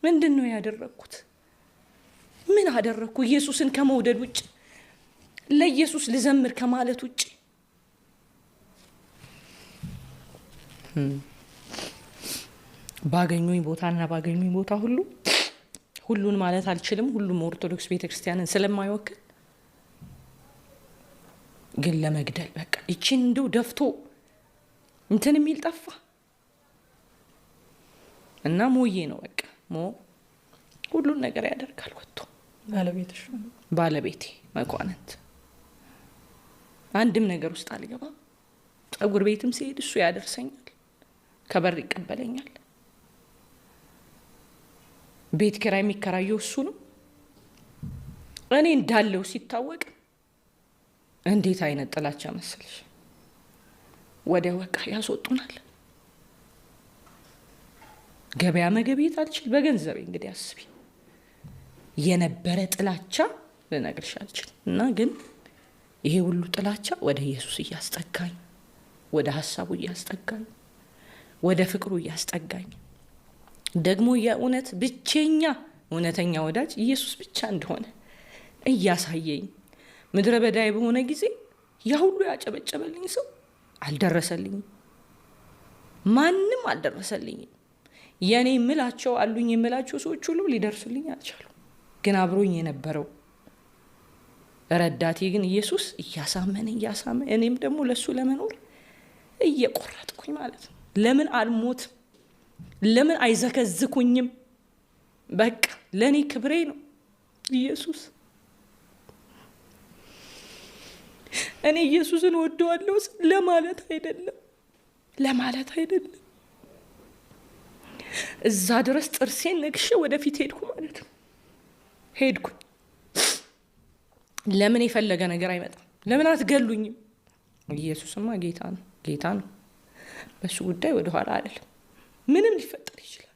ምንድነው ያደረኩት? ምን አደረኩ? ኢየሱስን ከመውደድ ውጭ ለኢየሱስ ልዘምር ከማለት ውጭ ባገኙኝ ቦታና ባገኙኝ ቦታ ሁሉን ማለት አልችልም። ሁሉም ኦርቶዶክስ ቤተክርስቲያንን ስለማይወክል ግን ለመግደል በቃ እቺን እንደው ደፍቶ እንትን የሚል ጠፋ እና ሞዬ ነው በቃ ሁሉን ነገር ያደርጋል ወጥቶ። ባለቤቴ መኳንንት አንድም ነገር ውስጥ አልገባም። ጸጉር ቤትም ሲሄድ እሱ ያደርሰኛል፣ ከበር ይቀበለኛል። ቤት ኪራይ የሚከራየው እሱ ነው። እኔ እንዳለው ሲታወቅ እንዴት አይነት ጥላቻ መሰለሽ! ወዲያ በቃ ያስወጡናል። ገበያ መገበያት አልችል በገንዘቤ። እንግዲህ አስቢ የነበረ ጥላቻ ልነግርሽ አልችል። እና ግን ይሄ ሁሉ ጥላቻ ወደ ኢየሱስ እያስጠጋኝ፣ ወደ ሐሳቡ እያስጠጋኝ፣ ወደ ፍቅሩ እያስጠጋኝ፣ ደግሞ የእውነት ብቸኛ እውነተኛ ወዳጅ ኢየሱስ ብቻ እንደሆነ እያሳየኝ፣ ምድረ በዳይ በሆነ ጊዜ ያ ሁሉ ያጨበጨበልኝ ሰው አልደረሰልኝም። ማንም አልደረሰልኝም። የኔ የምላቸው አሉኝ የምላቸው ሰዎች ሁሉ ሊደርሱልኝ አልቻሉም። ግን አብሮኝ የነበረው ረዳቴ ግን ኢየሱስ እያሳመነ እኔም ደግሞ ለሱ ለመኖር እየቆረጥኩኝ ማለት ነው። ለምን አልሞትም? ለምን አይዘከዝኩኝም? በቃ ለኔ ክብሬ ነው ኢየሱስ። እኔ ኢየሱስን ወደዋለሁ ለማለት አይደለም። እዛ ድረስ ጥርሴን ነክሼ ወደፊት ሄድኩ ማለት ነው። ሄድኩኝ። ለምን የፈለገ ነገር አይመጣም? ለምን አትገሉኝም? ኢየሱስማ ጌታ ነው። በሱ ጉዳይ ወደ ኋላ አይደለም። ምንም ሊፈጠር ይችላል።